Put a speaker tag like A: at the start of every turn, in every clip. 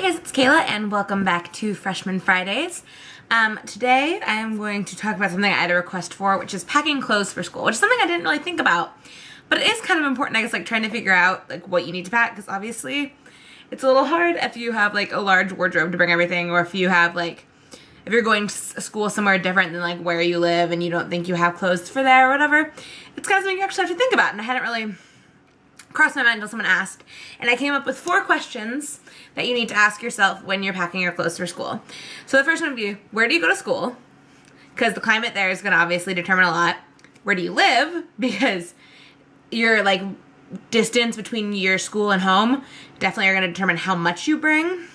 A: Hey guys, it's Kayla and welcome back to Freshman Fridays. Today I'm going to talk about something I had a request for, which is packing clothes for school, which is something I didn't really think about. But it is kind of important, I guess, like trying to figure out like what you need to pack, because obviously it's a little hard if you have like a large wardrobe to bring everything, or if you have like, if you're going to school somewhere different than like where you live and you don't think you have clothes for there or whatever. It's kind of something you actually have to think about, and I hadn't really crossed my mind until someone asked, and I came up with 4 questions that you need to ask yourself when you're packing your clothes for school. So the first one would be, where do you go to school? Because the climate there is going to obviously determine a lot. Where do you live? Because your like distance between your school and home definitely are going to determine how much you bring.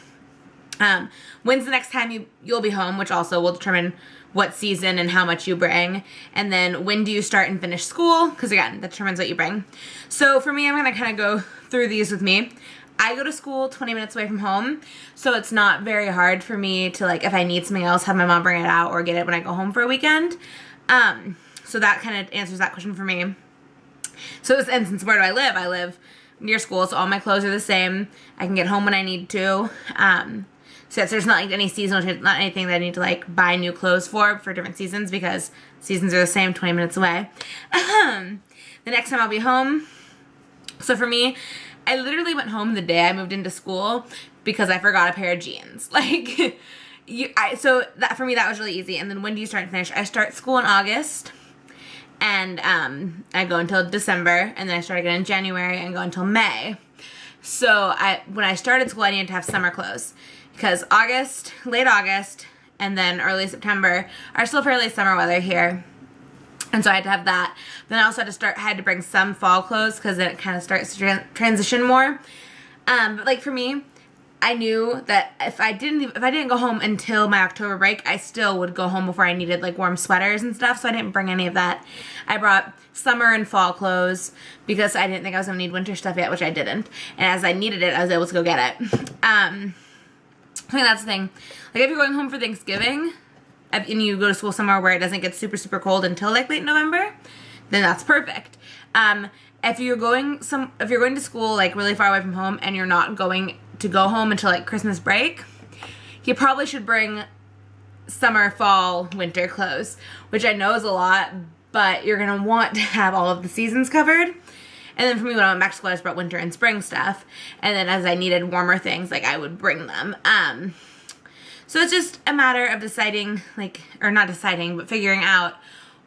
A: When's the next time you'll be home, which also will determine what season and how much you bring. And then when do you start and finish school? Because again, that determines what you bring. So for me, I'm going to kind of go through these with me. I go to school 20 minutes away from home, so it's not very hard for me to, like, if I need something else, have my mom bring it out or get it when I go home for a weekend. So that kind of answers that question for me. So this instance, where do I live? I live near school, so all my clothes are the same. I can get home when I need to. So there's not like any seasonal change, not anything that I need to like buy new clothes for different seasons, because seasons are the same 20 minutes away. The next time I'll be home. So for me, I literally went home the day I moved into school because I forgot a pair of jeans. Like, so that for me, that was really easy. And then when do you start and finish? I start school in August, and I go until December, and then I start again in January and go until May. So when I started school, I needed to have summer clothes, because August, late August, and then early September are still fairly summer weather here. And so I had to have that. Then I also had to bring some fall clothes, because then it kind of starts to transition more. But like for me, I knew that if I didn't go home until my October break, I still would go home before I needed like warm sweaters and stuff. So I didn't bring any of that. I brought summer and fall clothes because I didn't think I was gonna need winter stuff yet, which I didn't. And as I needed it, I was able to go get it. I think that's the thing. Like if you're going home for Thanksgiving and you go to school somewhere where it doesn't get super, super cold until like late November, then that's perfect. If you're going to school like really far away from home and you're not going to go home until like Christmas break, you probably should bring summer, fall, winter clothes, which I know is a lot, but you're gonna want to have all of the seasons covered. And then for me, when I went back to school, I just brought winter and spring stuff. And then as I needed warmer things, like I would bring them. So it's just a matter of deciding, like, or not deciding, but figuring out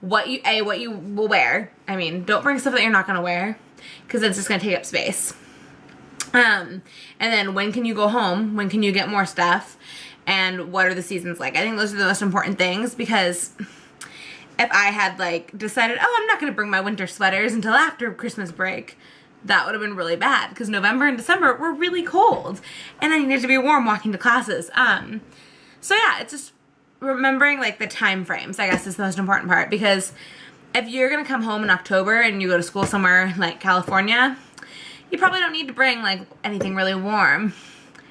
A: what you will wear. I mean, don't bring stuff that you're not gonna wear, because it's just gonna take up space. And then when can you go home? When can you get more stuff? And what are the seasons like? I think those are the most important things, because if I had like decided, oh, I'm not going to bring my winter sweaters until after Christmas break, that would have been really bad, because November and December were really cold and I needed to be warm walking to classes. So yeah, it's just remembering like the time frames, I guess, is the most important part, because if you're going to come home in October and you go to school somewhere like California, you probably don't need to bring like anything really warm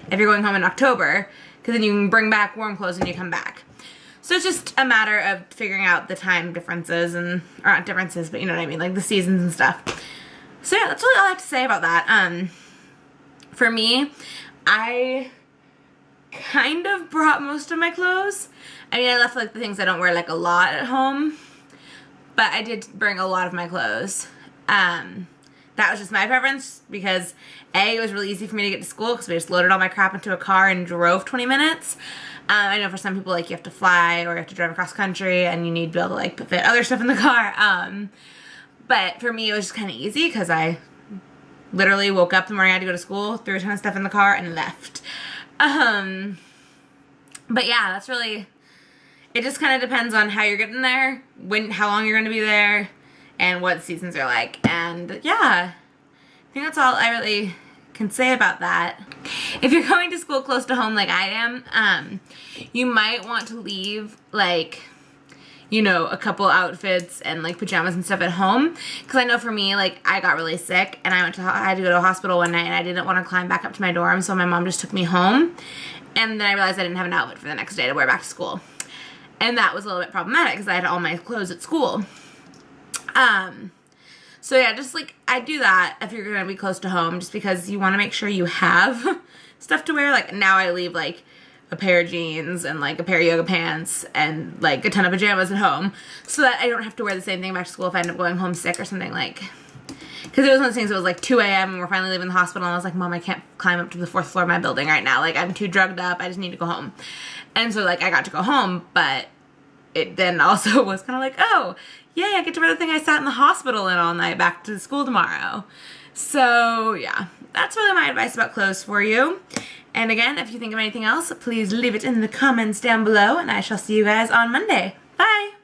A: if you're going home in October, because then you can bring back warm clothes when you come back. So it's just a matter of figuring out the time differences, or not differences, but you know what I mean, like the seasons and stuff. So yeah, that's really all I have to say about that. For me, I kind of brought most of my clothes. I mean, I left like the things I don't wear like a lot at home, but I did bring a lot of my clothes. That was just my preference, because A, it was really easy for me to get to school because we just loaded all my crap into a car and drove 20 minutes. I know for some people, like, you have to fly or you have to drive across country and you need to be able to, like, fit other stuff in the car. But for me, it was just kind of easy because I literally woke up the morning I had to go to school, threw a ton of stuff in the car, and left. But yeah, that's really, it just kind of depends on how you're getting there, how long you're going to be there, and what seasons are like. And yeah, I think that's all I really can say about that. If you're going to school close to home like I am, you might want to leave like, you know, a couple outfits and like pajamas and stuff at home, because I know for me, like, I got really sick and I had to go to a hospital one night and I didn't want to climb back up to my dorm, so my mom just took me home, and then I realized I didn't have an outfit for the next day to wear back to school, and that was a little bit problematic because I had all my clothes at school. So yeah, just like, I do that if you're going to be close to home, just because you want to make sure you have stuff to wear. Like now I leave like a pair of jeans and like a pair of yoga pants and like a ton of pajamas at home so that I don't have to wear the same thing back to school if I end up going home sick or something, like, because it was one of those things. It was like 2 a.m. and we're finally leaving the hospital and I was like, Mom, I can't climb up to the 4th floor of my building right now, like I'm too drugged up, I just need to go home. And so like I got to go home, but it then also was kind of like, oh yay, I get to wear the thing I sat in the hospital in all night back to school tomorrow. So yeah, that's really my advice about clothes for you. And again, if you think of anything else, please leave it in the comments down below, and I shall see you guys on Monday. Bye!